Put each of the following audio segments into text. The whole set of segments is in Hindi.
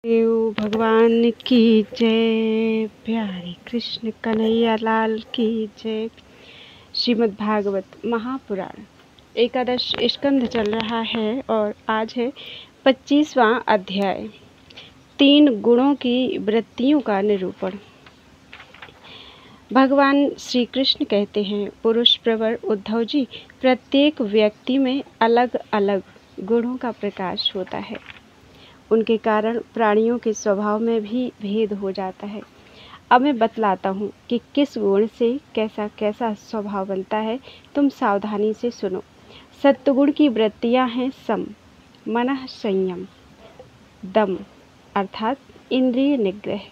देव भगवान की जय। प्यारे कृष्ण कन्हैया लाल की जय। श्रीमद् भागवत महापुराण एकादश स्कंध चल रहा है और आज है 25वां अध्याय। 3 गुणों की वृत्तियों का निरूपण। भगवान श्री कृष्ण कहते हैं, पुरुष प्रवर उद्धव जी, प्रत्येक व्यक्ति में अलग अलग गुणों का प्रकाश होता है। उनके कारण प्राणियों के स्वभाव में भी भेद हो जाता है। अब मैं बतलाता हूँ कि किस गुण से कैसा कैसा स्वभाव बनता है। तुम सावधानी से सुनो। सत्वगुण की वृत्तियाँ हैं सम, मनः संयम, दम अर्थात इंद्रिय निग्रह,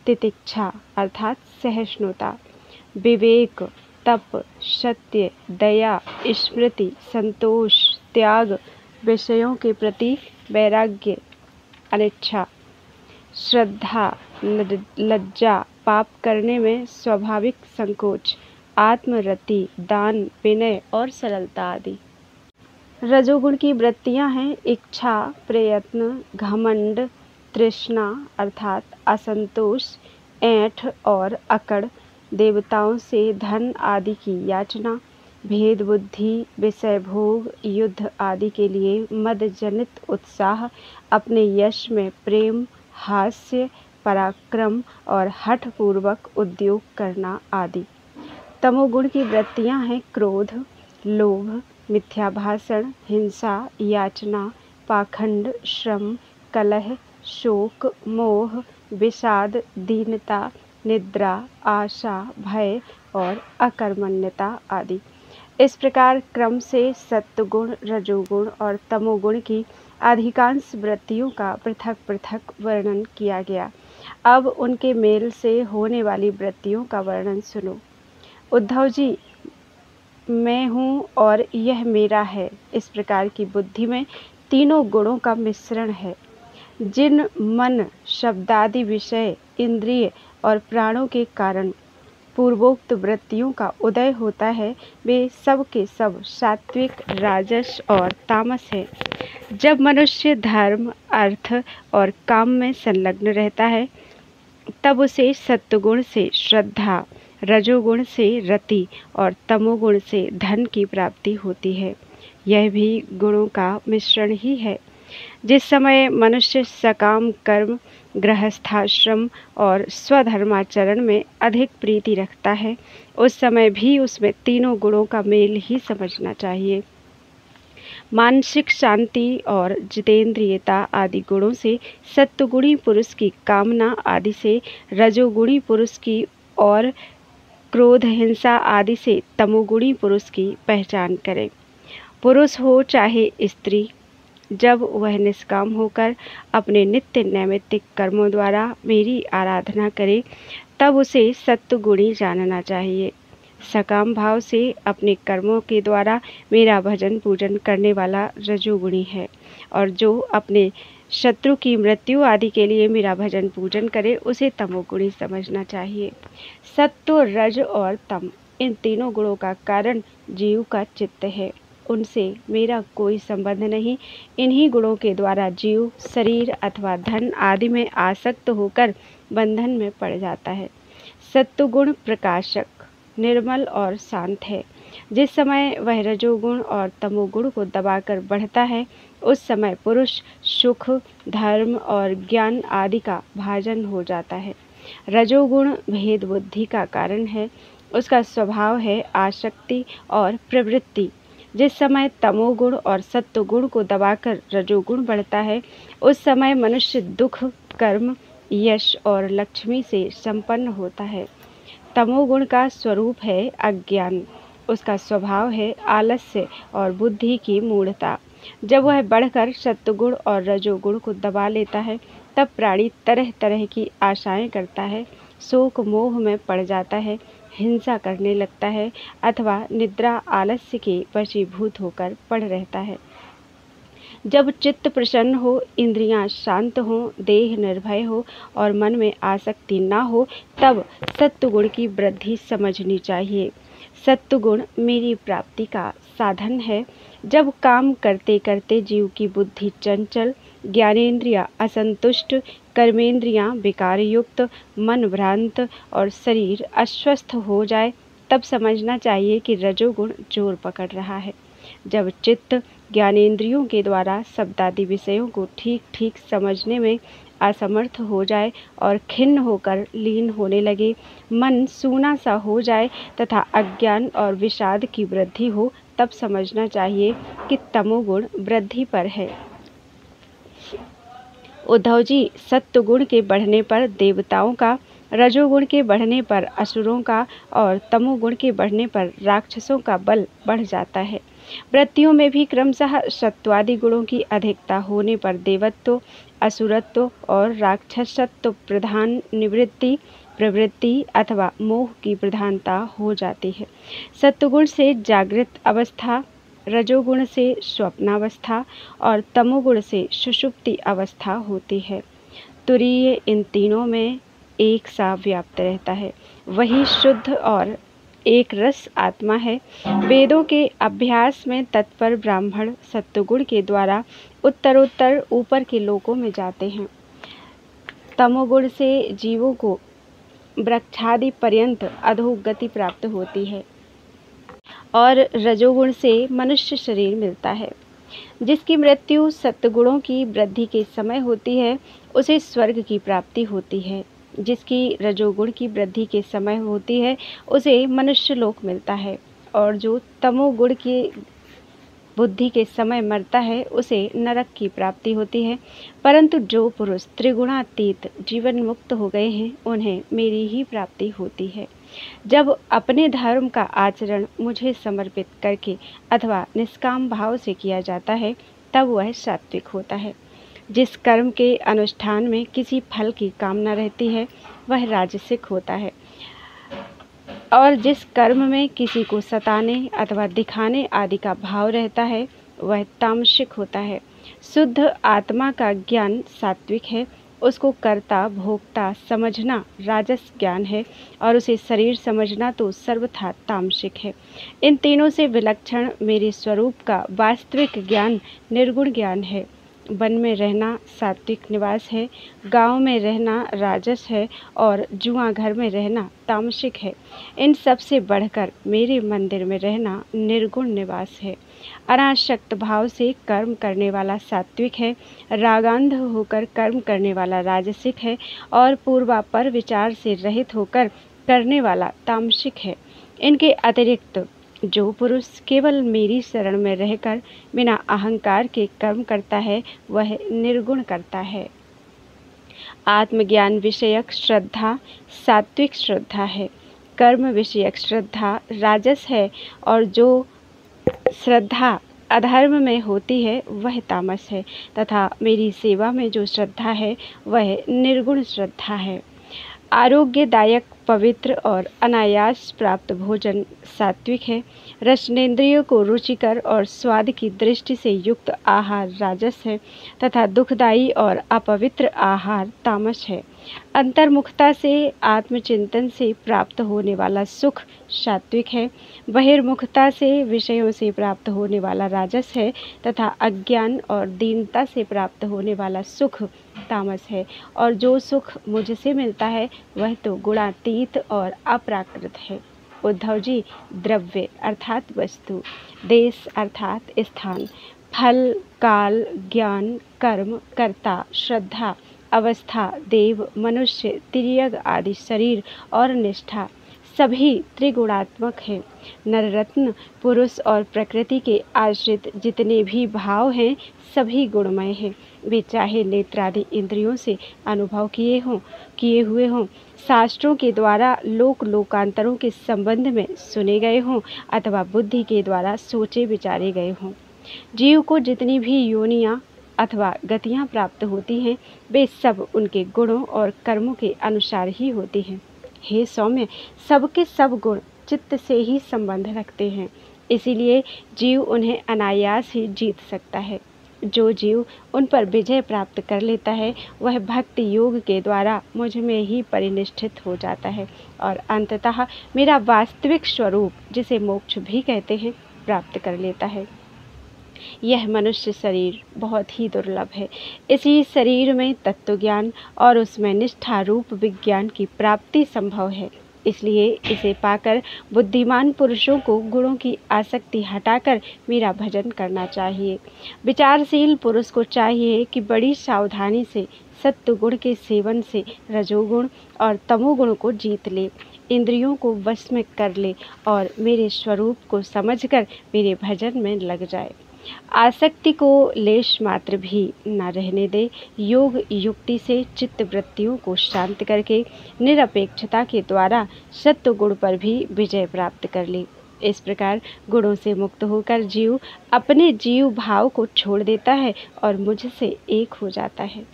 तितिक्षा अर्थात सहिष्णुता, विवेक, तप, सत्य, दया, स्मृति, संतोष, त्याग, विषयों के प्रति वैराग्य, अनिच्छा, श्रद्धा, लज्जा, पाप करने में स्वाभाविक संकोच, आत्मरति, दान, विनय और सरलता आदि। रजोगुण की वृत्तियां हैं इच्छा, प्रयत्न, घमंड, तृष्णा अर्थात असंतोष, ऐंठ और अकड़, देवताओं से धन आदि की याचना, भेद बुद्धि, विषय भोग, युद्ध आदि के लिए मद जनित उत्साह, अपने यश में प्रेम, हास्य, पराक्रम और हठ पूर्वक उद्योग करना आदि। तमोगुण की वृत्तियां हैं क्रोध, लोभ, मिथ्या भाषण, हिंसा, याचना, पाखंड, श्रम, कलह, शोक, मोह, विषाद, दीनता, निद्रा, आशा, भय और अकर्मण्यता आदि। इस प्रकार क्रम से सत्वगुण, रजोगुण और तमोगुण की अधिकांश वृत्तियों का पृथक पृथक वर्णन किया गया। अब उनके मेल से होने वाली वृत्तियों का वर्णन सुनो। उद्धव जी, मैं हूँ और यह मेरा है, इस प्रकार की बुद्धि में तीनों गुणों का मिश्रण है। जिन मन, शब्दादि विषय, इंद्रिय और प्राणों के कारण पूर्वोक्त वृत्तियों का उदय होता है, वे सब के सब सात्विक, राजस और तामस है। जब मनुष्य धर्म, अर्थ और काम में संलग्न रहता है, तब उसे सत्वगुण से श्रद्धा, रजोगुण से रति और तमोगुण से धन की प्राप्ति होती है। यह भी गुणों का मिश्रण ही है। जिस समय मनुष्य सकाम कर्म, गृहस्थाश्रम और स्वधर्माचरण में अधिक प्रीति रखता है, उस समय भी उसमें तीनों गुणों का मेल ही समझना चाहिए। मानसिक शांति और जितेंद्रियता आदि गुणों से सत्वगुणी पुरुष की कामना आदि से रजोगुणी पुरुष की और क्रोध, हिंसा आदि से तमोगुणी पुरुष की पहचान करें। पुरुष हो चाहे स्त्री, जब वह निष्काम होकर अपने नित्य नैमित्तिक कर्मों द्वारा मेरी आराधना करे, तब उसे सत्वगुणी जानना चाहिए। सकाम भाव से अपने कर्मों के द्वारा मेरा भजन पूजन करने वाला रजोगुणी है, और जो अपने शत्रु की मृत्यु आदि के लिए मेरा भजन पूजन करे, उसे तमोगुणी समझना चाहिए। सत्व, रज और तम, इन तीनों गुणों का कारण जीव का चित्त है। उनसे मेरा कोई संबंध नहीं। इन्हीं गुणों के द्वारा जीव शरीर अथवा धन आदि में आसक्त होकर बंधन में पड़ जाता है। सत्वगुण प्रकाशक, निर्मल और शांत है। जिस समय वह रजोगुण और तमोगुण को दबाकर बढ़ता है, उस समय पुरुष सुख, धर्म और ज्ञान आदि का भाजन हो जाता है। रजोगुण भेद बुद्धि का कारण है। उसका स्वभाव है आसक्ति और प्रवृत्ति। जिस समय तमोगुण और सत्वगुण को दबाकर रजोगुण बढ़ता है, उस समय मनुष्य दुख, कर्म, यश और लक्ष्मी से संपन्न होता है। तमोगुण का स्वरूप है अज्ञान। उसका स्वभाव है आलस्य और बुद्धि की मूढ़ता। जब वह बढ़कर सत्वगुण और रजोगुण को दबा लेता है, तब प्राणी तरह तरह की आशाएं करता है, शोक मोह में पड़ जाता है, हिंसा करने लगता है अथवा निद्रा आलस्य के वशीभूत होकर पड़ रहता है। जब चित्त प्रसन्न हो, इंद्रियां शांत हो, देह निर्भय हो और मन में आसक्ति ना हो, तब सत्वगुण की वृद्धि समझनी चाहिए। सत्वगुण मेरी प्राप्ति का साधन है। जब काम करते करते जीव की बुद्धि चंचल, ज्ञानेंद्रियां असंतुष्ट, कर्मेंद्रियां विकार युक्त, मन भ्रांत और शरीर अस्वस्थ हो जाए, तब समझना चाहिए कि रजोगुण जोर पकड़ रहा है। जब चित्त ज्ञानेंद्रियों के द्वारा शब्दादि विषयों को ठीक ठीक समझने में असमर्थ हो जाए और खिन्न होकर लीन होने लगे, मन सूना सा हो जाए तथा अज्ञान और विषाद की वृद्धि हो, तब समझना चाहिए कि तमोगुण वृद्धि पर है। उद्धव जी, सत्वगुण के बढ़ने पर देवताओं का, रजोगुण के बढ़ने पर असुरों का और तमोगुण के बढ़ने पर राक्षसों का बल बढ़ जाता है। वृत्तियों में भी क्रमशः सत्वादि गुणों की अधिकता होने पर देवत्व, असुरत्व और राक्षसत्व प्रधान निवृत्ति, प्रवृत्ति अथवा मोह की प्रधानता हो जाती है। सत्वगुण से जागृत अवस्था, रजोगुण से स्वप्नावस्था और तमोगुण से सुषुप्ति अवस्था होती है। तुरीय इन तीनों में एक सा व्याप्त रहता है, वही शुद्ध और एक रस आत्मा है। वेदों के अभ्यास में तत्पर ब्राह्मण सत्वगुण के द्वारा उत्तरोत्तर ऊपर के लोकों में जाते हैं। तमोगुण से जीवों को वृक्षादि पर्यंत अधोगति प्राप्त होती है और रजोगुण से मनुष्य शरीर मिलता है। जिसकी मृत्यु सत्वगुणों की वृद्धि के समय होती है, उसे स्वर्ग की प्राप्ति होती है। जिसकी रजोगुण की वृद्धि के समय होती है, उसे मनुष्य लोक मिलता है। और जो तमोगुण की बुद्धि के समय मरता है, उसे नरक की प्राप्ति होती है। परंतु जो पुरुष त्रिगुणातीत जीवन मुक्त हो गए हैं, उन्हें मेरी ही प्राप्ति होती है। जब अपने धर्म का आचरण मुझे समर्पित करके अथवा निष्काम भाव से किया जाता है, तब वह सात्विक होता है। जिस कर्म के अनुष्ठान में किसी फल की कामना रहती है, वह राजसिक होता है। और जिस कर्म में किसी को सताने अथवा दिखाने आदि का भाव रहता है, वह तामसिक होता है। शुद्ध आत्मा का ज्ञान सात्विक है। उसको कर्ता भोक्ता समझना राजस ज्ञान है और उसे शरीर समझना तो सर्वथा तामसिक है। इन तीनों से विलक्षण मेरे स्वरूप का वास्तविक ज्ञान निर्गुण ज्ञान है। वन में रहना सात्विक निवास है, गांव में रहना राजस है और जुआ घर में रहना तामसिक है। इन सब से बढ़कर मेरे मंदिर में रहना निर्गुण निवास है। अनासक्त भाव से कर्म करने वाला सात्विक है, रागांध होकर कर्म करने वाला राजसिक है और पूर्वापर विचार से रहित होकर करने वाला तामसिक है। इनके अतिरिक्त जो पुरुष केवल मेरी शरण में रहकर बिना अहंकार के कर्म करता है, वह निर्गुण करता है। आत्मज्ञान विषयक श्रद्धा सात्विक श्रद्धा है, कर्म विषयक श्रद्धा राजस है और जो श्रद्धा अधर्म में होती है, वह तामस है तथा मेरी सेवा में जो श्रद्धा है, वह निर्गुण श्रद्धा है। आरोग्यदायक पवित्र और अनायास प्राप्त भोजन सात्विक है। रसनेंद्रियों को रुचिकर और स्वाद की दृष्टि से युक्त आहार राजस है तथा दुखदायी और अपवित्र आहार तामस है। अंतर्मुखता से आत्मचिंतन से प्राप्त होने वाला सुख सात्विक है। बहिर्मुखता से विषयों से प्राप्त होने वाला राजस है तथा अज्ञान और दीनता से प्राप्त होने वाला सुख तामस है। और जो सुख मुझसे मिलता है, वह तो गुणातीत और अप्राकृत है। उद्धव जी, द्रव्य अर्थात वस्तु, देश अर्थात स्थान, फल, काल, ज्ञान, कर्म, कर्ता, श्रद्धा, अवस्था, देव, मनुष्य, तिर्यक आदि शरीर और निष्ठा सभी त्रिगुणात्मक हैं। नररत्न, पुरुष और प्रकृति के आश्रित जितने भी भाव हैं, सभी गुणमय हैं। वे चाहे नेत्रादि इंद्रियों से अनुभव किए हुए हों, शास्त्रों के द्वारा लोक लोकांतरों के संबंध में सुने गए हों अथवा बुद्धि के द्वारा सोचे विचारे गए हों। जीव को जितनी भी योनियाँ अथवा गतियाँ प्राप्त होती हैं, वे सब उनके गुणों और कर्मों के अनुसार ही होती हैं। हे सौम्य, सबके सब गुण चित्त से ही संबंध रखते हैं, इसीलिए जीव उन्हें अनायास ही जीत सकता है। जो जीव उन पर विजय प्राप्त कर लेता है, वह भक्ति योग के द्वारा मुझ में ही परिनिष्ठित हो जाता है और अंततः मेरा वास्तविक स्वरूप, जिसे मोक्ष भी कहते हैं, प्राप्त कर लेता है। यह मनुष्य शरीर बहुत ही दुर्लभ है। इसी शरीर में तत्वज्ञान और उसमें निष्ठा रूप विज्ञान की प्राप्ति संभव है। इसलिए इसे पाकर बुद्धिमान पुरुषों को गुणों की आसक्ति हटाकर मेरा भजन करना चाहिए। विचारशील पुरुष को चाहिए कि बड़ी सावधानी से सत्व गुण के सेवन से रजोगुण और तमोगुण को जीत ले, इंद्रियों को वश में कर ले और मेरे स्वरूप को समझकर मेरे भजन में लग जाए। आसक्ति को लेश मात्र भी न रहने दे। योग युक्ति से चित्त वृत्तियों को शांत करके निरपेक्षता के द्वारा सत्व गुण पर भी विजय प्राप्त कर ले। इस प्रकार गुणों से मुक्त होकर जीव अपने जीव भाव को छोड़ देता है और मुझसे एक हो जाता है।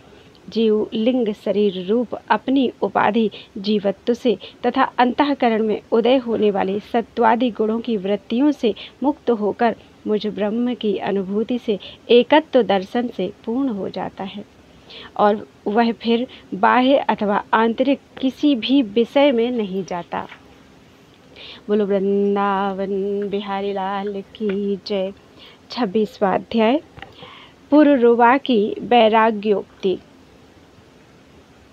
जीव लिंग शरीर रूप अपनी उपाधि जीवत्व से तथा अंतःकरण में उदय होने वाले सत्वादि गुणों की वृत्तियों से मुक्त होकर मुझ ब्रह्म की अनुभूति से एकत्व दर्शन से पूर्ण हो जाता है और वह फिर बाह्य अथवा आंतरिक किसी भी विषय में नहीं जाता। बोलो वृंदावन बिहारी लाल की जय। 26वां अध्याय पुरुरवा की वैराग्योक्ति।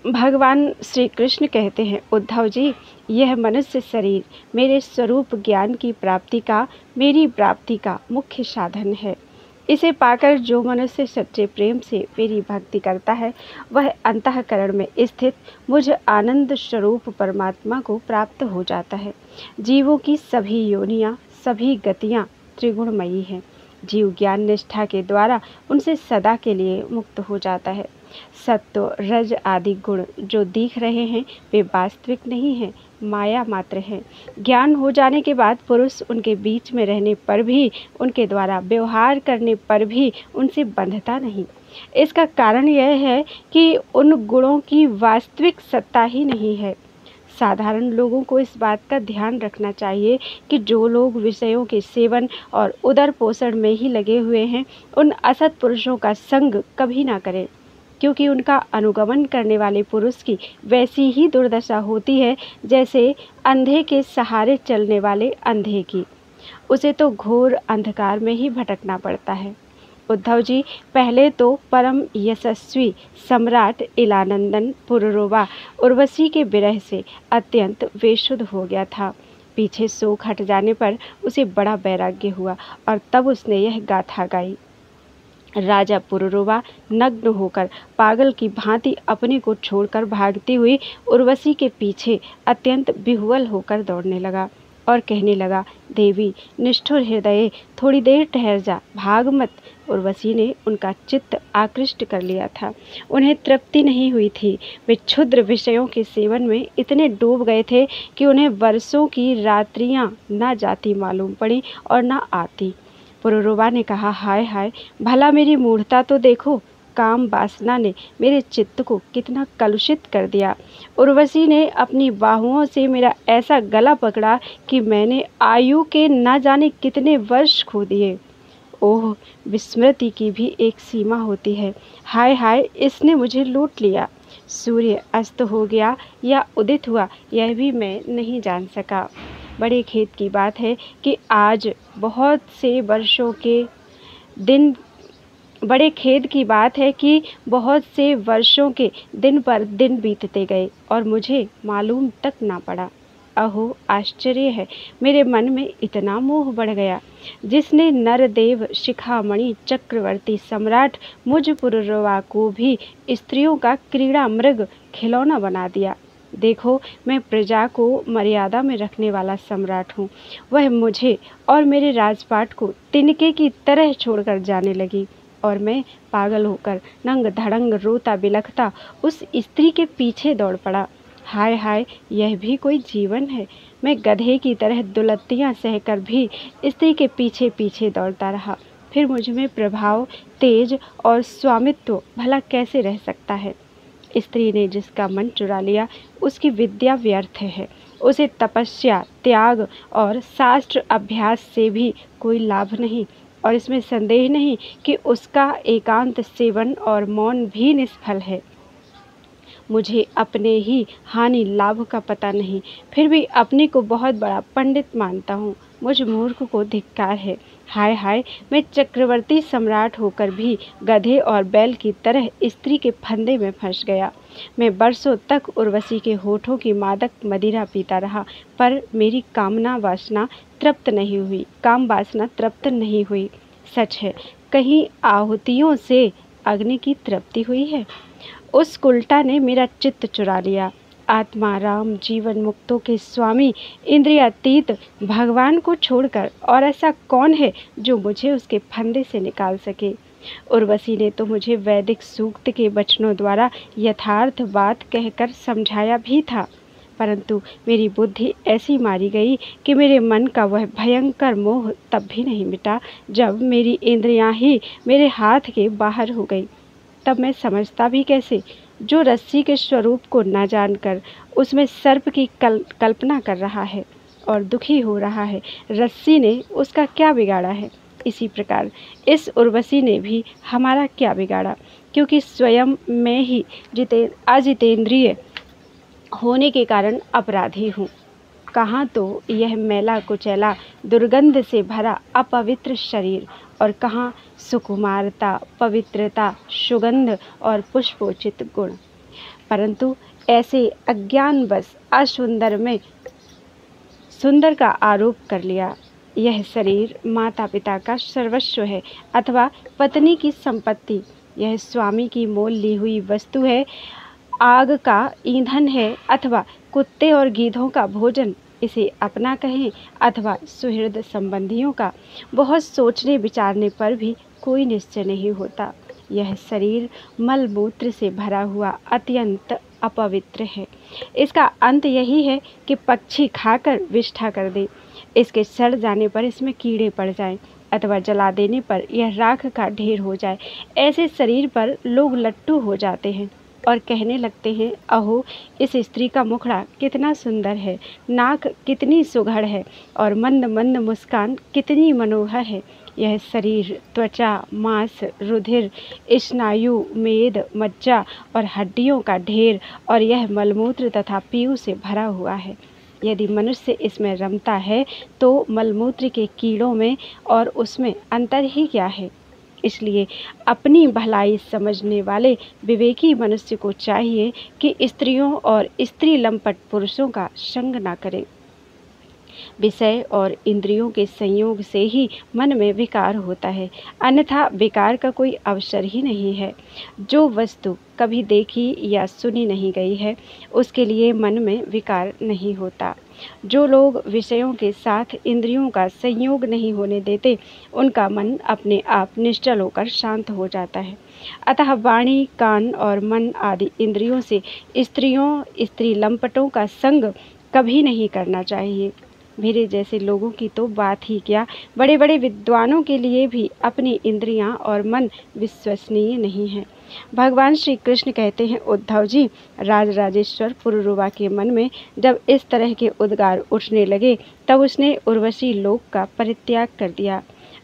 भगवान श्री कृष्ण कहते हैं, उद्धव जी, यह मनुष्य शरीर मेरे स्वरूप ज्ञान की प्राप्ति का, मेरी प्राप्ति का मुख्य साधन है। इसे पाकर जो मनुष्य सच्चे प्रेम से मेरी भक्ति करता है, वह अंतःकरण में स्थित मुझ आनंद स्वरूप परमात्मा को प्राप्त हो जाता है। जीवों की सभी योनियाँ, सभी गतियाँ त्रिगुणमयी हैं। जीव ज्ञान निष्ठा के द्वारा उनसे सदा के लिए मुक्त हो जाता है। सत्व रज आदि गुण जो दिख रहे हैं वे वास्तविक नहीं हैं, माया मात्र है। ज्ञान हो जाने के बाद पुरुष उनके बीच में रहने पर भी, उनके द्वारा व्यवहार करने पर भी उनसे बंधता नहीं। इसका कारण यह है कि उन गुणों की वास्तविक सत्ता ही नहीं है। साधारण लोगों को इस बात का ध्यान रखना चाहिए कि जो लोग विषयों के सेवन और उदर पोषण में ही लगे हुए हैं, उन असत पुरुषों का संग कभी ना करें, क्योंकि उनका अनुगमन करने वाले पुरुष की वैसी ही दुर्दशा होती है जैसे अंधे के सहारे चलने वाले अंधे की। उसे तो घोर अंधकार में ही भटकना पड़ता है। उद्धव जी, पहले तो परम यशस्वी सम्राट इलानंदन पुरुरवा उर्वशी के विरह से अत्यंत बेसुध हो गया था। पीछे शोक हट जाने पर उसे बड़ा वैराग्य हुआ और तब उसने यह गाथा गाई। राजा पुरुरवा नग्न होकर पागल की भांति अपने को छोड़कर भागती हुई उर्वशी के पीछे अत्यंत विह्वल होकर दौड़ने लगा और कहने लगा, देवी निष्ठुर हृदय, थोड़ी देर ठहर जा, भाग मत। उर्वशी ने उनका चित्त आकृष्ट कर लिया था। उन्हें तृप्ति नहीं हुई थी। वे क्षुद्र विषयों के सेवन में इतने डूब गए थे कि उन्हें वर्षों की रात्रियां ना जाती मालूम पड़ी और ना आती। पुरुरवा ने कहा, हाय हाय, भला मेरी मूढ़ता तो देखो, काम वासना ने मेरे चित्त को कितना कलुषित कर दिया। उर्वशी ने अपनी बाहुओं से मेरा ऐसा गला पकड़ा कि मैंने आयु के न जाने कितने वर्ष खो दिए। ओह, विस्मृति की भी एक सीमा होती है। हाय हाय, इसने मुझे लूट लिया। सूर्य अस्त हो गया या उदित हुआ, यह भी मैं नहीं जान सका। बड़े खेद की बात है कि आज बहुत से वर्षों के दिन बड़े खेद की बात है कि बहुत से वर्षों के दिन पर दिन बीतते गए और मुझे मालूम तक ना पड़ा। अहो, आश्चर्य है, मेरे मन में इतना मोह बढ़ गया जिसने नरदेव शिखामणि चक्रवर्ती सम्राट मुझ पुरुरवा को भी स्त्रियों का क्रीड़ा मृग खिलौना बना दिया। देखो, मैं प्रजा को मर्यादा में रखने वाला सम्राट हूँ। वह मुझे और मेरे राजपाट को तिनके की तरह छोड़कर जाने लगी और मैं पागल होकर नंग धड़ंग रोता बिलखता उस स्त्री के पीछे दौड़ पड़ा। हाय हाय, यह भी कोई जीवन है। मैं गधे की तरह दुलत्तियाँ सहकर भी स्त्री के पीछे पीछे दौड़ता रहा। फिर मुझ में प्रभाव, तेज और स्वामित्व भला कैसे रह सकता है। स्त्री ने जिसका मन चुरा लिया उसकी विद्या व्यर्थ है। उसे तपस्या, त्याग और शास्त्र अभ्यास से भी कोई लाभ नहीं और इसमें संदेह नहीं कि उसका एकांत सेवन और मौन भी निष्फल है। मुझे अपने ही हानि लाभ का पता नहीं, फिर भी अपने को बहुत बड़ा पंडित मानता हूँ। मुझ मूर्ख को धिक्कार है। हाय हाय, मैं चक्रवर्ती सम्राट होकर भी गधे और बैल की तरह स्त्री के फंदे में फंस गया। मैं बरसों तक उर्वशी के होठों की मादक मदिरा पीता रहा, पर मेरी काम वासना तृप्त नहीं हुई। सच है, कहीं आहुतियों से अग्नि की तृप्ति हुई है? उस उल्टा ने मेरा चित्त चुरा लिया। आत्मा राम जीवन मुक्तों के स्वामी इंद्रियातीत भगवान को छोड़कर और ऐसा कौन है जो मुझे उसके फंदे से निकाल सके? उर्वशी ने तो मुझे वैदिक सूक्त के वचनों द्वारा यथार्थ बात कहकर समझाया भी था, परंतु मेरी बुद्धि ऐसी मारी गई कि मेरे मन का वह भयंकर मोह तब भी नहीं मिटा जब मेरी इंद्रियां ही मेरे हाथ के बाहर हो गई। तब मैं समझता भी कैसे? जो रस्सी के स्वरूप को न जानकर उसमें सर्प की कल्पना कर रहा है और दुखी हो रहा है, रस्सी ने उसका क्या बिगाड़ा है? इसी प्रकार इस उर्वशी ने भी हमारा क्या बिगाड़ा, क्योंकि स्वयं मैं ही अजितेंद्रिय होने के कारण अपराधी हूँ। कहाँ तो यह मैला कुचैला दुर्गंध से भरा अपवित्र शरीर, और कहाँ सुकुमारता, पवित्रता, सुगंध और पुष्पोचित गुण। परंतु ऐसे अज्ञानवश असुंदर में सुंदर का आरोप कर लिया। यह शरीर माता पिता का सर्वस्व है अथवा पत्नी की संपत्ति। यह स्वामी की मोल ली हुई वस्तु है, आग का ईंधन है अथवा कुत्ते और गीधों का भोजन। इसे अपना कहें अथवा सुहृद संबंधियों का, बहुत सोचने विचारने पर भी कोई निश्चय नहीं होता। यह शरीर मल मूत्र से भरा हुआ अत्यंत अपवित्र है। इसका अंत यही है कि पक्षी खाकर विष्ठा कर दे, इसके सड़ जाने पर इसमें कीड़े पड़ जाएं, अथवा जला देने पर यह राख का ढेर हो जाए। ऐसे शरीर पर लोग लट्टू हो जाते हैं और कहने लगते हैं, अहो इस स्त्री का मुखड़ा कितना सुंदर है, नाक कितनी सुघड़ है और मंद मंद मुस्कान कितनी मनोहर है। यह शरीर त्वचा, मांस, रुधिर, स्नायु, मेद, मज्जा और हड्डियों का ढेर और यह मलमूत्र तथा पीयू से भरा हुआ है। यदि मनुष्य इसमें रमता है तो मलमूत्र के कीड़ों में और उसमें अंतर ही क्या है? इसलिए अपनी भलाई समझने वाले विवेकी मनुष्य को चाहिए कि स्त्रियों और स्त्री लंपट पुरुषों का संग न करें। विषय और इंद्रियों के संयोग से ही मन में विकार होता है, अन्यथा विकार का कोई अवसर ही नहीं है। जो वस्तु कभी देखी या सुनी नहीं गई है, उसके लिए मन में विकार नहीं होता। जो लोग विषयों के साथ इंद्रियों का संयोग नहीं होने देते, उनका मन अपने आप निश्चल होकर शांत हो जाता है। अतः वाणी, कान और मन आदि इंद्रियों से स्त्री लंपटों का संग कभी नहीं करना चाहिए। मेरे जैसे लोगों की तो बात ही क्या, बड़े बड़े विद्वानों के लिए भी अपनी इंद्रियां और मन विश्वसनीय नहीं है। भगवान श्री कृष्ण कहते हैं, उद्धव जी, राजराजेश्वर पुरुरवा के मन में जब इस तरह के उद्गार उठने लगे, तब उसने उर्वशी लोक का परित्याग कर दिया।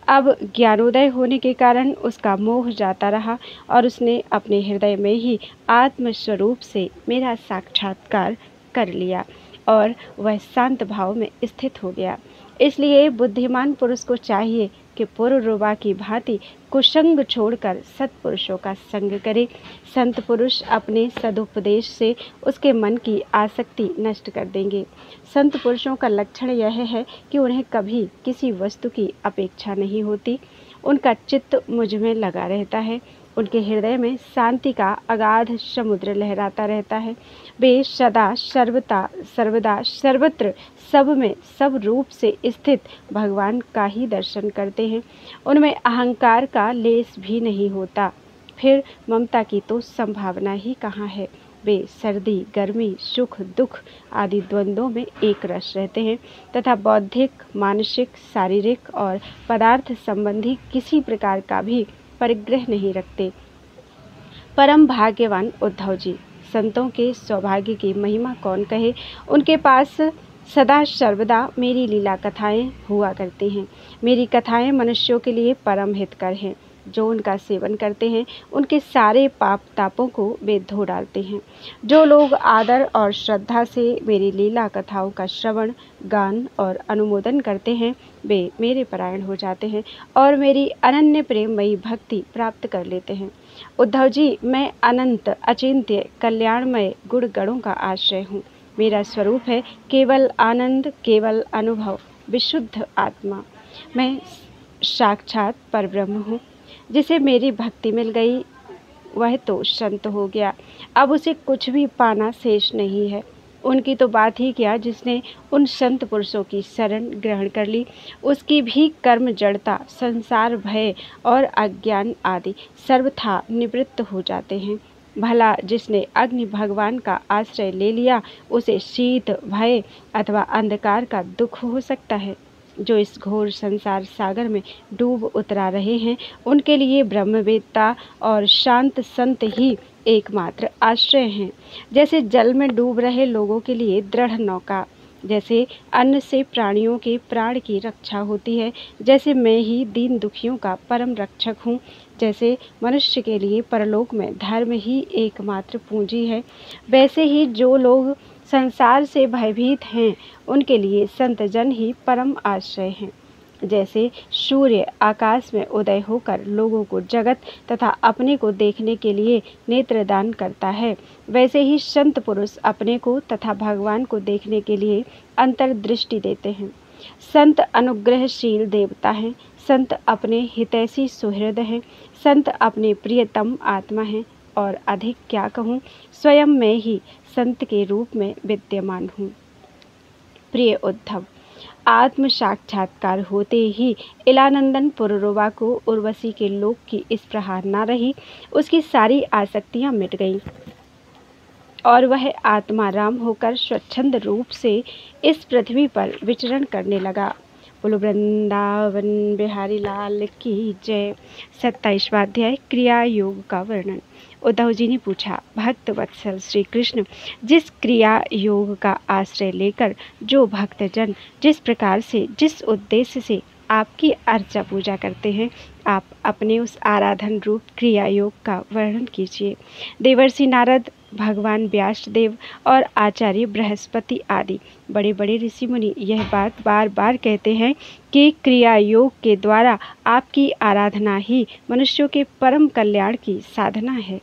अब ज्ञानोदय होने के कारण उसका मोह जाता रहा और उसने अपने हृदय में ही आत्मस्वरूप से मेरा साक्षात्कार कर लिया और वह शांत भाव में स्थित हो गया। इसलिए बुद्धिमान पुरुष को चाहिए कि पुरुरवा की भांति कुसंग छोड़कर सत्पुरुषों का संग करे। संत पुरुष अपने सदुपदेश से उसके मन की आसक्ति नष्ट कर देंगे। संत पुरुषों का लक्षण यह है कि उन्हें कभी किसी वस्तु की अपेक्षा नहीं होती। उनका चित्त मुझ में लगा रहता है। उनके हृदय में शांति का अगाध समुद्र लहराता रहता है। वे सदा सर्वदा सर्वत्र सब में सब रूप से स्थित भगवान का ही दर्शन करते हैं। उनमें अहंकार का लेस भी नहीं होता। फिर ममता की तो संभावना ही कहाँ है। वे सर्दी, गर्मी, सुख, दुख आदि द्वंद्वों में एक रस रहते हैं तथा बौद्धिक, मानसिक, शारीरिक और पदार्थ संबंधी किसी प्रकार का भी परिग्रह नहीं रखते। परम भाग्यवान उद्धव जी, संतों के सौभाग्य की महिमा कौन कहे। उनके पास सदा सर्वदा मेरी लीला कथाएं हुआ करती हैं। मेरी कथाएं मनुष्यों के लिए परम हितकर हैं। जो उनका सेवन करते हैं उनके सारे पाप तापों को वे धो डालते हैं। जो लोग आदर और श्रद्धा से मेरी लीला कथाओं का श्रवण, गान और अनुमोदन करते हैं वे मेरे परायण हो जाते हैं और मेरी अनन्य प्रेममयी भक्ति प्राप्त कर लेते हैं। उद्धव जी, मैं अनंत अचिंत्य कल्याणमय गुण गणों का आश्रय हूँ। मेरा स्वरूप है केवल आनंद, केवल अनुभव, विशुद्ध आत्मा। मैं साक्षात परब्रह्म हूँ। जिसे मेरी भक्ति मिल गई वह तो संत हो गया, अब उसे कुछ भी पाना शेष नहीं है। उनकी तो बात ही क्या, जिसने उन संत पुरुषों की शरण ग्रहण कर ली, उसकी भी कर्म जड़ता, संसार भय और अज्ञान आदि सर्वथा निवृत्त हो जाते हैं। भला जिसने अग्नि भगवान का आश्रय ले लिया, उसे शीत, भय अथवा अंधकार का दुख हो सकता है? जो इस घोर संसार सागर में डूब उतरा रहे हैं, उनके लिए ब्रह्मवेत्ता और शांत संत ही एकमात्र आश्रय हैं। जैसे जल में डूब रहे लोगों के लिए दृढ़ नौका, जैसे अन्न से प्राणियों के प्राण की रक्षा होती है, जैसे मैं ही दीन दुखियों का परम रक्षक हूँ, जैसे मनुष्य के लिए परलोक में धर्म ही एकमात्र पूंजी है, वैसे ही जो लोग संसार से भयभीत हैं उनके लिए संत जन ही परम आश्रय हैं। जैसे सूर्य आकाश में उदय होकर लोगों को जगत तथा अपने को देखने के लिए नेत्रदान करता है, वैसे ही संत पुरुष अपने को तथा भगवान को देखने के लिए अंतर्दृष्टि देते हैं। संत अनुग्रहशील देवता हैं, संत अपने हितैषी सुहृद हैं, संत अपने प्रियतम आत्मा हैं, और अधिक क्या कहूँ, स्वयं मैं ही संत के रूप में विद्यमान हूँ। प्रिय उद्धव, आत्म साक्षात्कार होते ही इलानंदन पुरुरवा को उर्वशी के लोक की स्पृहा न रही, उसकी सारी आसक्तियाँ मिट गईं और वह आत्मा राम होकर स्वच्छंद रूप से इस पृथ्वी पर विचरण करने लगा। बोलो वृंदावन बिहारी लाल की जय। 27वां अध्याय क्रिया योग का वर्णन। उद्धव जी ने पूछा, भक्त वत्सल श्री कृष्ण, जिस क्रिया योग का आश्रय लेकर जो भक्तजन जिस प्रकार से, जिस उद्देश्य से आपकी अर्चा पूजा करते हैं, आप अपने उस आराधन रूप क्रिया योग का वर्णन कीजिए। देवर्षि नारद, भगवान व्यासदेव और आचार्य बृहस्पति आदि बड़े बड़े ऋषि मुनि यह बात बार बार कहते हैं कि क्रिया योग के द्वारा आपकी आराधना ही मनुष्यों के परम कल्याण की साधना है।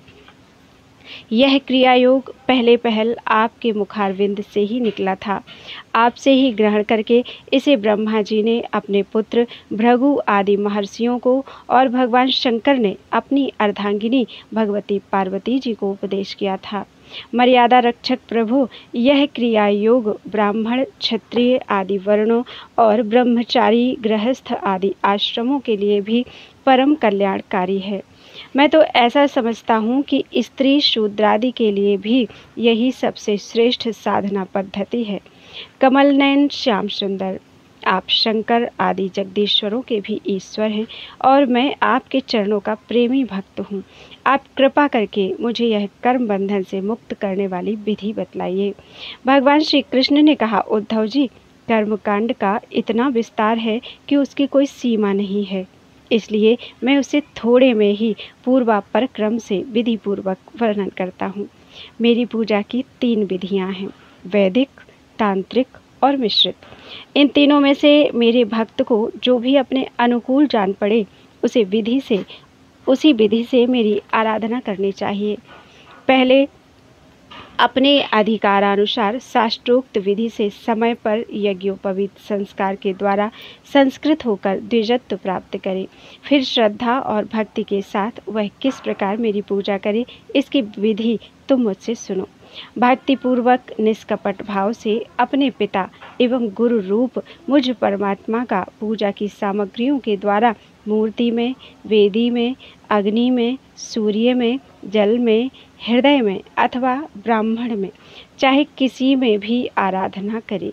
यह क्रिया योग पहले पहल आपके मुखारविंद से ही निकला था। आपसे ही ग्रहण करके इसे ब्रह्मा जी ने अपने पुत्र भृगु आदि महर्षियों को और भगवान शंकर ने अपनी अर्धांगिनी भगवती पार्वती जी को उपदेश किया था। मर्यादा रक्षक प्रभु, यह क्रिया योग ब्राह्मण, क्षत्रिय आदि वर्णों और ब्रह्मचारी, गृहस्थ आदि आश्रमों के लिए भी परम कल्याणकारी है। मैं तो ऐसा समझता हूँ कि स्त्री शूद्रादि के लिए भी यही सबसे श्रेष्ठ साधना पद्धति है। कमल नयन श्याम सुंदर, आप शंकर आदि जगदीश्वरों के भी ईश्वर हैं और मैं आपके चरणों का प्रेमी भक्त हूँ। आप कृपा करके मुझे यह कर्म बंधन से मुक्त करने वाली विधि बतलाइए। भगवान श्री कृष्ण ने कहा, उद्धव जी, कर्मकांड का इतना विस्तार है कि उसकी कोई सीमा नहीं है, इसलिए मैं उसे थोड़े में ही पूर्वापर क्रम से विधि पूर्वक वर्णन करता हूँ। मेरी पूजा की 3 विधियाँ हैं, वैदिक, तांत्रिक और मिश्रित। इन तीनों में से मेरे भक्त को जो भी अपने अनुकूल जान पड़े उसी विधि से मेरी आराधना करनी चाहिए। पहले अपने अधिकारानुसार शास्त्रोक्त विधि से समय पर यज्ञोपवीत संस्कार के द्वारा संस्कृत होकर द्विजत्व प्राप्त करे। फिर श्रद्धा और भक्ति के साथ वह किस प्रकार मेरी पूजा करे, इसकी विधि तुम मुझसे सुनो। भक्तिपूर्वक निष्कपट भाव से अपने पिता एवं गुरु रूप मुझ परमात्मा का पूजा की सामग्रियों के द्वारा मूर्ति में, वेदी में, अग्नि में, सूर्य में, जल में, हृदय में अथवा ब्राह्मण में, चाहे किसी में भी आराधना करे।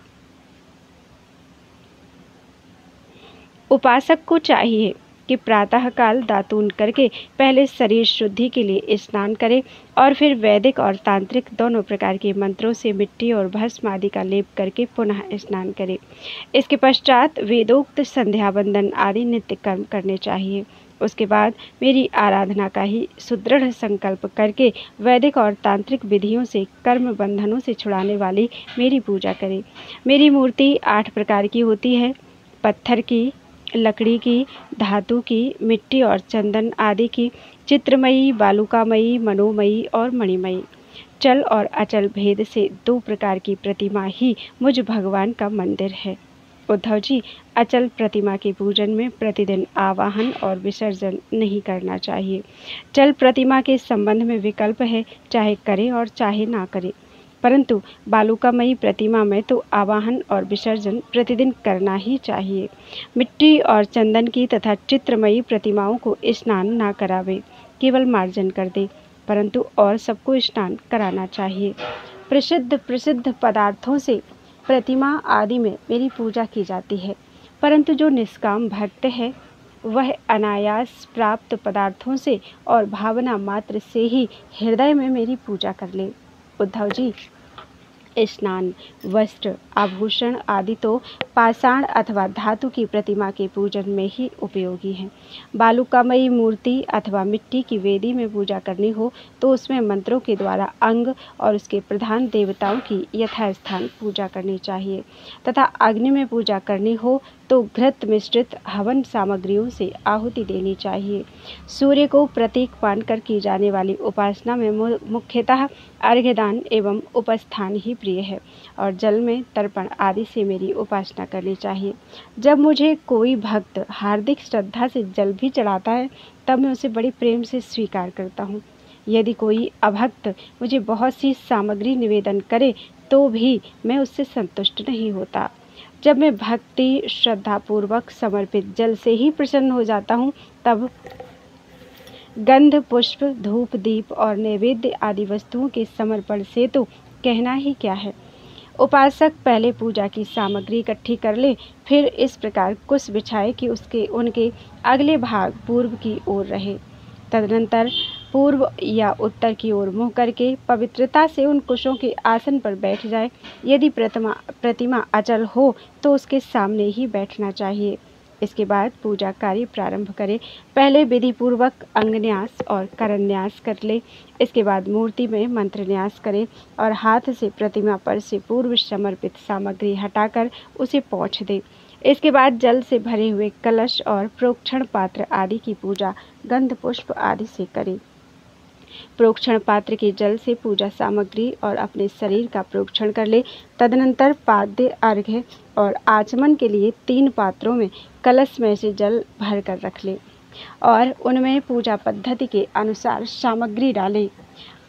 उपासक को चाहिए कि प्रातःकाल दातून करके पहले शरीर शुद्धि के लिए स्नान करे और फिर वैदिक और तांत्रिक दोनों प्रकार के मंत्रों से मिट्टी और भस्म आदि का लेप करके पुनः स्नान करे। इसके पश्चात वेदोक्त संध्या वंदन आदि नित्य कर्म करने चाहिए। उसके बाद मेरी आराधना का ही सुदृढ़ संकल्प करके वैदिक और तांत्रिक विधियों से कर्म बंधनों से छुड़ाने वाली मेरी पूजा करें। मेरी मूर्ति 8 प्रकार की होती है, पत्थर की, लकड़ी की, धातु की, मिट्टी और चंदन आदि की, चित्रमयी, बालुकामयी, मनोमयी और मणिमयी। चल और अचल भेद से 2 प्रकार की प्रतिमा ही मुझ भगवान का मंदिर है। उद्धव जी, अचल प्रतिमा के पूजन में प्रतिदिन आवाहन और विसर्जन नहीं करना चाहिए। चल प्रतिमा के संबंध में विकल्प है, चाहे करे और चाहे ना करे, परंतु बालुकामयी प्रतिमा में तो आवाहन और विसर्जन प्रतिदिन करना ही चाहिए। मिट्टी और चंदन की तथा चित्रमयी प्रतिमाओं को स्नान ना करावे, केवल मार्जन कर दे, परंतु और सबको स्नान कराना चाहिए। प्रसिद्ध पदार्थों से प्रतिमा आदि में मेरी पूजा की जाती है, परंतु जो निष्काम भक्त है वह अनायास प्राप्त पदार्थों से और भावना मात्र से ही हृदय में मेरी पूजा कर ले। उद्धव जी, स्नान, वस्त्र, आभूषण आदि तो पाषाण अथवा धातु की प्रतिमा के पूजन में ही उपयोगी हैं। बालुकामयी मूर्ति अथवा मिट्टी की वेदी में पूजा करनी हो तो उसमें मंत्रों के द्वारा अंग और उसके प्रधान देवताओं की यथास्थान पूजा करनी चाहिए तथा अग्नि में पूजा करनी हो तो घृत मिश्रित हवन सामग्रियों से आहुति देनी चाहिए। सूर्य को प्रतीक मानकर की जाने वाली उपासना में मुख्यतः अर्घ्यदान एवं उपस्थान ही प्रिय है और जल में तर्पण आदि से मेरी उपासना करनी चाहिए। जब मुझे कोई भक्त हार्दिक श्रद्धा से जल भी चढ़ाता है तब मैं उसे बड़ी प्रेम से स्वीकार करता हूँ। यदि कोई अभक्त मुझे बहुत सी सामग्री निवेदन करे तो भी मैं उससे संतुष्ट नहीं होता। जब मैं भक्ति श्रद्धापूर्वक समर्पित जल से ही प्रसन्न हो जाता हूँ तब गंध, पुष्प, धूप, दीप और नैवेद्य आदि वस्तुओं के समर्पण से तो कहना ही क्या है। उपासक पहले पूजा की सामग्री इकट्ठी कर ले, फिर इस प्रकार कुश बिछाए कि उनके अगले भाग पूर्व की ओर रहे। तदनंतर पूर्व या उत्तर की ओर मुँह करके पवित्रता से उन कुशों के आसन पर बैठ जाए। यदि प्रतिमा अचल हो तो उसके सामने ही बैठना चाहिए। इसके बाद पूजा कार्य प्रारंभ करें। पहले विधि पूर्वक अंगन्यास और करन्यास कर ले। इसके बाद मूर्ति में मंत्रन्यास करें और हाथ से प्रतिमा पर से पूर्व समर्पित सामग्री हटाकर उसे पोंछ दे। इसके बाद जल से भरे हुए कलश और प्रोक्षण पात्र आदि की पूजा गंध पुष्प आदि से करें। प्रोक्षण पात्र के जल से पूजा सामग्री और अपने शरीर का प्रोक्षण कर ले। तदनंतर पाद्य, अर्घ्य और आचमन के लिए 3 पात्रों में कलश में से जल भर कर रख ले और उनमें पूजा पद्धति के अनुसार सामग्री डालें।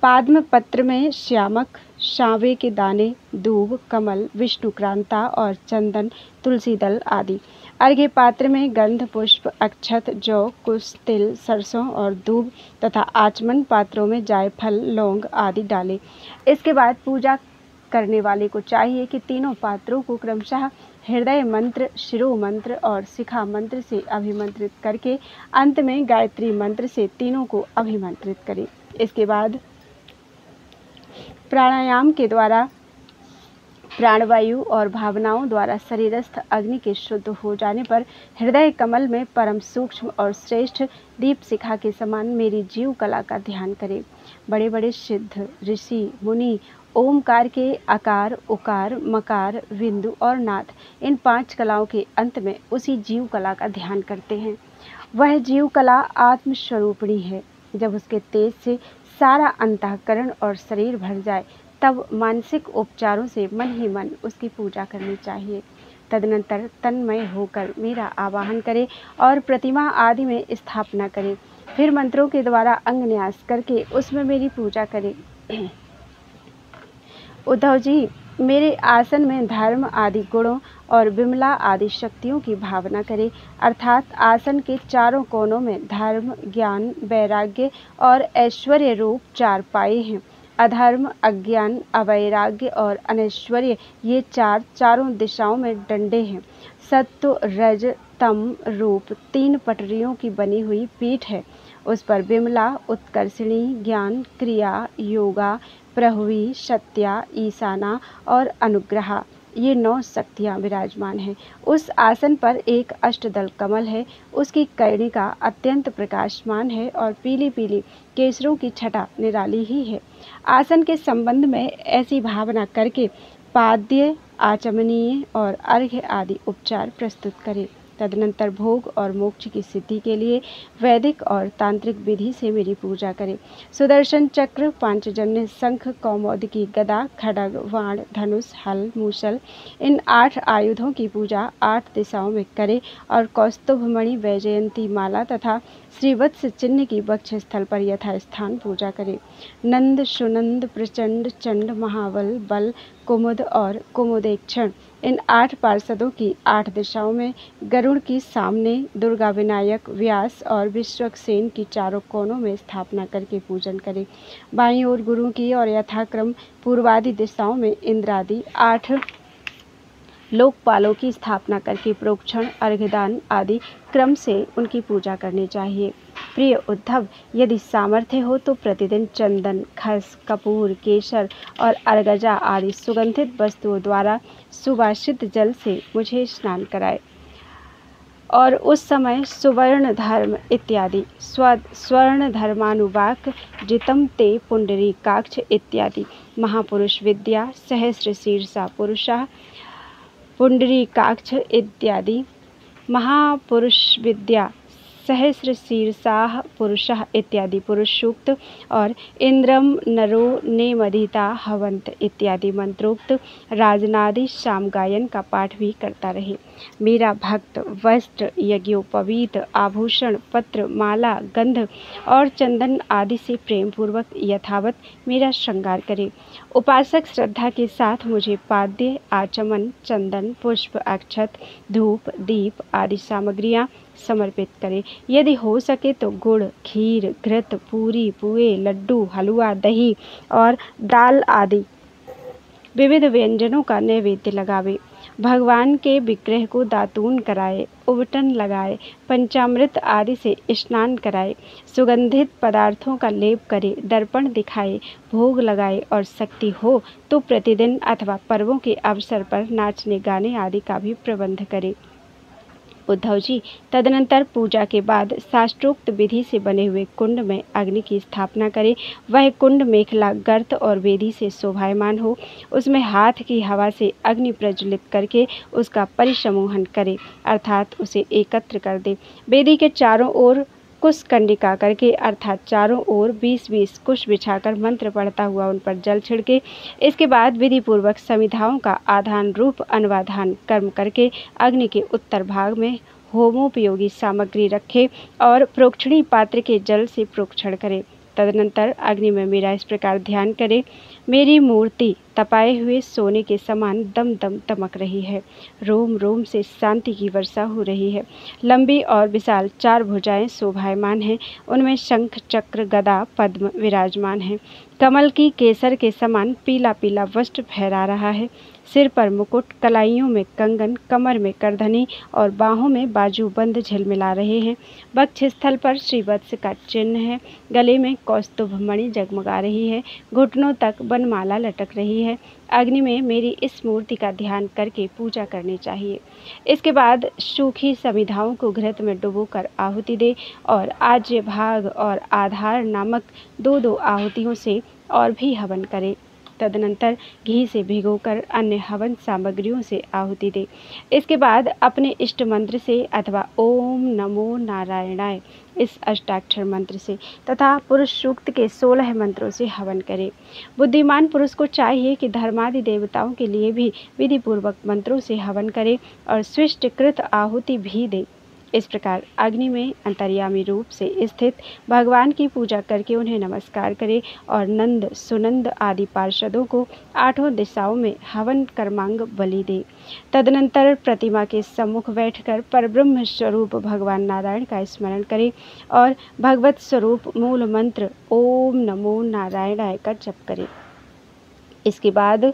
पाद्म पत्र में श्यामक, शावे के दाने, दूब, कमल, विष्णुक्रांता और चंदन, तुलसी दल आदि। अर्घ्य पात्र में गंध, पुष्प, अक्षत, जौ, कुश, तिल, सरसों और दूब तथा आचमन पात्रों में जायफल, लौंग आदि डालें। इसके बाद पूजा करने वाले को चाहिए कि तीनों पात्रों को क्रमशः हृदय मंत्र, शिरो मंत्र और शिखा मंत्र से अभिमंत्रित करके अंत में गायत्री मंत्र से तीनों को अभिमंत्रित करें। इसके बाद प्राणायाम के द्वारा प्राणवायु और भावनाओं द्वारा शरीरस्थ अग्नि के शुद्ध हो जाने पर हृदय कमल में परम सूक्ष्म और श्रेष्ठ दीप शिखा के समान मेरी जीव कला का ध्यान करें। बड़े बड़े सिद्ध, ऋषि, मुनि ओमकार के आकार, उकार, मकार, बिंदु और नाद इन 5 कलाओं के अंत में उसी जीव कला का ध्यान करते हैं। वह जीव कला आत्मस्वरूपिणी है। जब उसके तेज से सारा अंतःकरण और शरीर भर जाए तब मानसिक उपचारों से मन ही मन उसकी पूजा करनी चाहिए। तदनंतर तन्मय होकर मेरा आवाहन करें और प्रतिमा आदि में स्थापना करें। फिर मंत्रों के द्वारा अंगन्यास करके उसमें मेरी पूजा करें। उद्धव जी, मेरे आसन में धर्म आदि गुणों और विमला आदि शक्तियों की भावना करें, अर्थात आसन के चारों कोनों में धर्म, ज्ञान, वैराग्य और ऐश्वर्य रूप 4 पाए हैं। अधर्म, अज्ञान, अवैराग्य और अनैश्वर्य ये चारों दिशाओं में डंडे हैं। सत्व, रज, तम रूप 3 पटरियों की बनी हुई पीठ है। उस पर विमला, उत्कर्षिणी, ज्ञान, क्रिया, योगा, प्रहुवी, सत्या, ईशाना और अनुग्रहा ये 9 शक्तियाँ विराजमान हैं। उस आसन पर एक अष्टदल कमल है, उसकी कर्णिका अत्यंत प्रकाशमान है और पीली पीली केसरों की छटा निराली ही है। आसन के संबंध में ऐसी भावना करके पाद्य, आचमनीय और अर्घ्य आदि उपचार प्रस्तुत करें। तदनंतर भोग और मोक्ष की सिद्धि के लिए वैदिक और तांत्रिक विधि से मेरी पूजा करें। सुदर्शन चक्र, पांचजन्य शंख, कौमोदकी, गदा, खड्ग, वाण, धनुष, हल, मूसल, इन 8 आयुधों की पूजा 8 दिशाओं में करें और कौस्तुभमणि, वैजयंती माला तथा श्रीवत्स चिन्ह की वक्ष स्थल पर यथास्थान पूजा करें। नंद, सुनंद, प्रचंड, चंड, महाबल, बल, कुमुद और कुमुदेक्षण, इन 8 पार्षदों की 8 दिशाओं में, गरुड़ की सामने, दुर्गा, विनायक, व्यास और विश्वक्सेन की चारों कोनों में स्थापना करके पूजन करें। बाईं ओर गुरु की और यथाक्रम पूर्वादि दिशाओं में इंद्रादि 8 लोकपालों की स्थापना करके प्रोक्षण, अर्घ्यदान आदि क्रम से उनकी पूजा करनी चाहिए। प्रिय उद्धव, यदि सामर्थ्य हो तो प्रतिदिन चंदन, खस, कपूर, केसर और अर्गजा आदि सुगंधित वस्तुओं द्वारा सुवासित जल से मुझे स्नान कराए और उस समय सुवर्ण धर्म इत्यादि स्वर्ण धर्मानुवाक, जितम ते पुंडरीकाक्ष इत्यादि महापुरुष विद्या, सहस्र शीर्षा पुरुषः, पुंडरीकाक्ष इत्यादि महापुरुष विद्या, सहस्र शीर्षाः पुरुषः इत्यादि पुरुष सूक्त और इंद्रम नरो नेमधिता हवंत इत्यादि मंत्रोक्त राजनादि शाम गायन का पाठ भी करता रहे। मेरा भक्त वस्त्र, यज्ञोपवीत, आभूषण, पत्र, माला, गंध और चंदन आदि से प्रेम पूर्वक यथावत मेरा श्रृंगार करे। उपासक श्रद्धा के साथ मुझे पाद्य, आचमन, चंदन, पुष्प, अक्षत, धूप, दीप आदि सामग्रियां समर्पित करें। यदि हो सके तो गुड़, खीर, घृत, पूरी, पुए, लड्डू, हलवा, दही और दाल आदि विविध व्यंजनों का नैवेद्य लगावे। भगवान के विग्रह को दातून कराए, उबटन लगाए, पंचामृत आदि से स्नान कराए, सुगंधित पदार्थों का लेप करे, दर्पण दिखाए, भोग लगाए और शक्ति हो तो प्रतिदिन अथवा पर्वों के अवसर पर नाचने गाने आदि का भी प्रबंध करे। उद्धव जी, तदनंतर पूजा के बाद शास्त्रोक्त विधि से बने हुए कुंड में अग्नि की स्थापना करें। वह कुंड मेखला, गर्त और वेदी से शोभायमान हो। उसमें हाथ की हवा से अग्नि प्रज्वलित करके उसका परिसमोहन करे, अर्थात उसे एकत्र कर दे। वेदी के चारों ओर कुश कंडिका करके, अर्थात चारों ओर 20-20 कुश बिछाकर मंत्र पढ़ता हुआ उन पर जल छिड़के। इसके बाद विधि पूर्वक समिधाओं का आधान रूप अनुवाधान कर्म करके अग्नि के उत्तर भाग में होमोपयोगी सामग्री रखे और प्रोक्षणी पात्र के जल से प्रोक्षण करे। तदनंतर अग्नि में मेरा इस प्रकार ध्यान करे, मेरी मूर्ति तपाए हुए सोने के समान दम दम दमक रही है। रोम रोम से शांति की वर्षा हो रही है। लंबी और विशाल 4 भुजाएं शोभायमान हैं। उनमें शंख, चक्र, गदा, पद्म विराजमान हैं। कमल की केसर के समान पीला पीला वस्त्र फहरा रहा है। सिर पर मुकुट, कलाइयों में कंगन, कमर में करधनी और बाहों में बाजूबंद झिलमिला रहे हैं। वक्ष स्थल पर श्रीवत्स का चिन्ह है। गले में कौस्तुभमणि जगमगा रही है। घुटनों तक बनमाला लटक रही है। अग्नि में मेरी इस मूर्ति का ध्यान करके पूजा करनी चाहिए। इसके बाद सूखी समिधाओं को घृत में डुबोकर आहुति दे और आज्य भाग और आधार नामक 2-2 आहुतियों से और भी हवन करे। तदनंतर घी से भिगोकर अन्य हवन सामग्रियों से आहुति दे। इसके बाद अपने इष्ट मंत्र से अथवा ओम नमो नारायणाय इस अष्टाक्षर मंत्र से तथा पुरुष सूक्त के 16 मंत्रों से हवन करे। बुद्धिमान पुरुष को चाहिए कि धर्मादि देवताओं के लिए भी विधि पूर्वक मंत्रों से हवन करे और स्विष्टकृत आहुति भी दे। इस प्रकार अग्नि में अंतर्यामी रूप से स्थित भगवान की पूजा करके उन्हें नमस्कार करे और नंद, सुनंद आदि पार्षदों को 8 दिशाओं में हवन कर्मांग बलि दे। तदनंतर प्रतिमा के सम्मुख बैठकर परब्रह्म स्वरूप भगवान नारायण का स्मरण करे और भगवत स्वरूप मूल मंत्र ओम नमो नारायणाय का जप करे। इसके बाद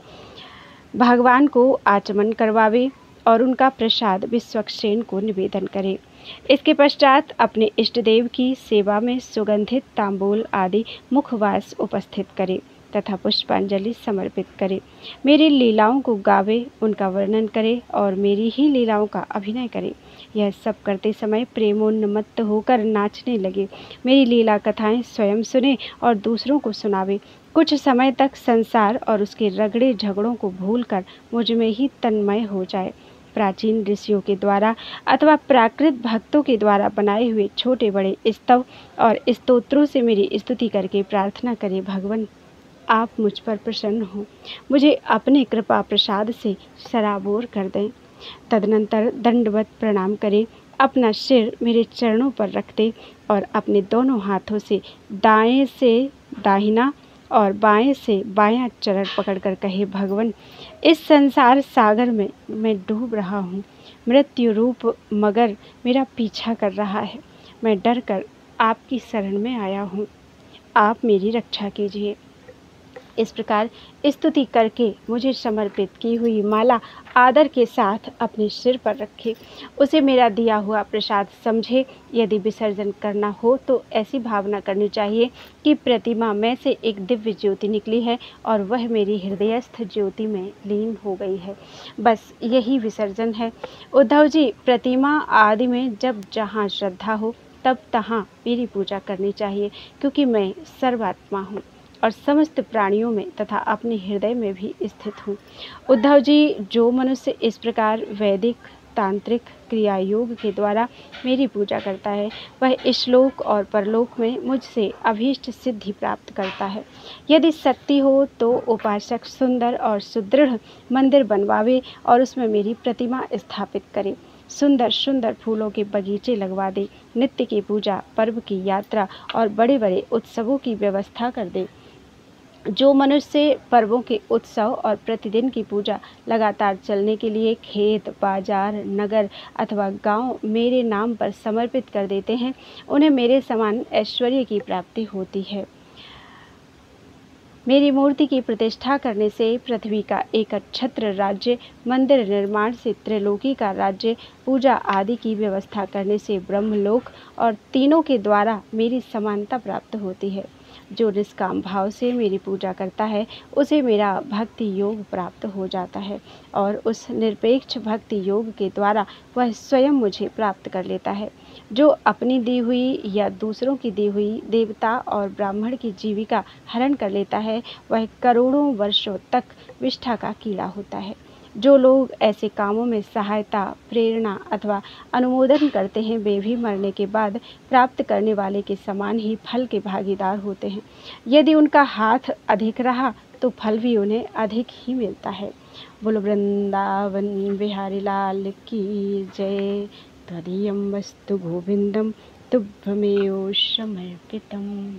भगवान को आचमन करवावे और उनका प्रसाद विश्वक्सेन को निवेदन करे। इसके पश्चात अपने इष्ट देव की सेवा में सुगंधित तांबूल आदि मुखवास उपस्थित करे। तथा पुष्पांजलि समर्पित करे। मेरी लीलाओं को गावे, उनका वर्णन करे और मेरी ही लीलाओं का अभिनय करे। यह सब करते समय प्रेमोन्मत्त होकर नाचने लगे। मेरी लीला कथाएं स्वयं सुने और दूसरों को सुनावे। कुछ समय तक संसार और उसके रगड़े झगड़ों को भूलकर मुझ में ही तन्मय हो जाए। प्राचीन ऋषियों के द्वारा अथवा प्राकृत भक्तों के द्वारा बनाए हुए छोटे बड़े स्तव और स्तोत्रों से मेरी स्तुति करके प्रार्थना करे, भगवान आप मुझ पर प्रसन्न हो, मुझे अपने कृपा प्रसाद से सराबोर कर दें। तदनंतर दंडवत प्रणाम करें, अपना सिर मेरे चरणों पर रख दे और अपने दोनों हाथों से दाएं से दाहिना और बाएं से बायां चरण पकड़कर कहे, भगवान इस संसार सागर में मैं डूब रहा हूँ। मृत्यु रूप मगर मेरा पीछा कर रहा है। मैं डर कर आपकी शरण में आया हूँ, आप मेरी रक्षा कीजिए। इस प्रकार स्तुति करके मुझे समर्पित की हुई माला आदर के साथ अपने सिर पर रखे, उसे मेरा दिया हुआ प्रसाद समझे। यदि विसर्जन करना हो तो ऐसी भावना करनी चाहिए कि प्रतिमा में से एक दिव्य ज्योति निकली है और वह मेरी हृदयस्थ ज्योति में लीन हो गई है। बस यही विसर्जन है। उद्धव जी, प्रतिमा आदि में जब जहाँ श्रद्धा हो तब तहाँ मेरी पूजा करनी चाहिए, क्योंकि मैं सर्वात्मा हूँ और समस्त प्राणियों में तथा अपने हृदय में भी स्थित हूँ। उद्धव जी, जो मनुष्य इस प्रकार वैदिक तांत्रिक क्रिया योग के द्वारा मेरी पूजा करता है, वह इशलोक और परलोक में मुझसे अभीष्ट सिद्धि प्राप्त करता है। यदि शक्ति हो तो उपासक सुंदर और सुदृढ़ मंदिर बनवावे और उसमें मेरी प्रतिमा स्थापित करे। सुंदर सुंदर फूलों के बगीचे लगवा दे। नित्य की पूजा, पर्व की यात्रा और बड़े बड़े उत्सवों की व्यवस्था कर दे। जो मनुष्य पर्वों के उत्सव और प्रतिदिन की पूजा लगातार चलने के लिए खेत, बाजार, नगर अथवा गांव मेरे नाम पर समर्पित कर देते हैं, उन्हें मेरे समान ऐश्वर्य की प्राप्ति होती है। मेरी मूर्ति की प्रतिष्ठा करने से पृथ्वी का एक छत्र राज्य, मंदिर निर्माण से त्रिलोकी का राज्य, पूजा आदि की व्यवस्था करने से ब्रह्मलोक और तीनों के द्वारा मेरी समानता प्राप्त होती है। जो निष्काम भाव से मेरी पूजा करता है उसे मेरा भक्ति योग प्राप्त हो जाता है और उस निरपेक्ष भक्ति योग के द्वारा वह स्वयं मुझे प्राप्त कर लेता है। जो अपनी दी हुई या दूसरों की दी हुई देवता और ब्राह्मण की जीविका हरण कर लेता है, वह करोड़ों वर्षों तक विष्ठा का कीड़ा होता है। जो लोग ऐसे कामों में सहायता, प्रेरणा अथवा अनुमोदन करते हैं, वे भी मरने के बाद प्राप्त करने वाले के समान ही फल के भागीदार होते हैं। यदि उनका हाथ अधिक रहा तो फल भी उन्हें अधिक ही मिलता है। बोलो वृंदावन बिहारी लाल की जय। त्वदीयं वस्तु गोविंदम तुभ्यमेव समर्पितम्।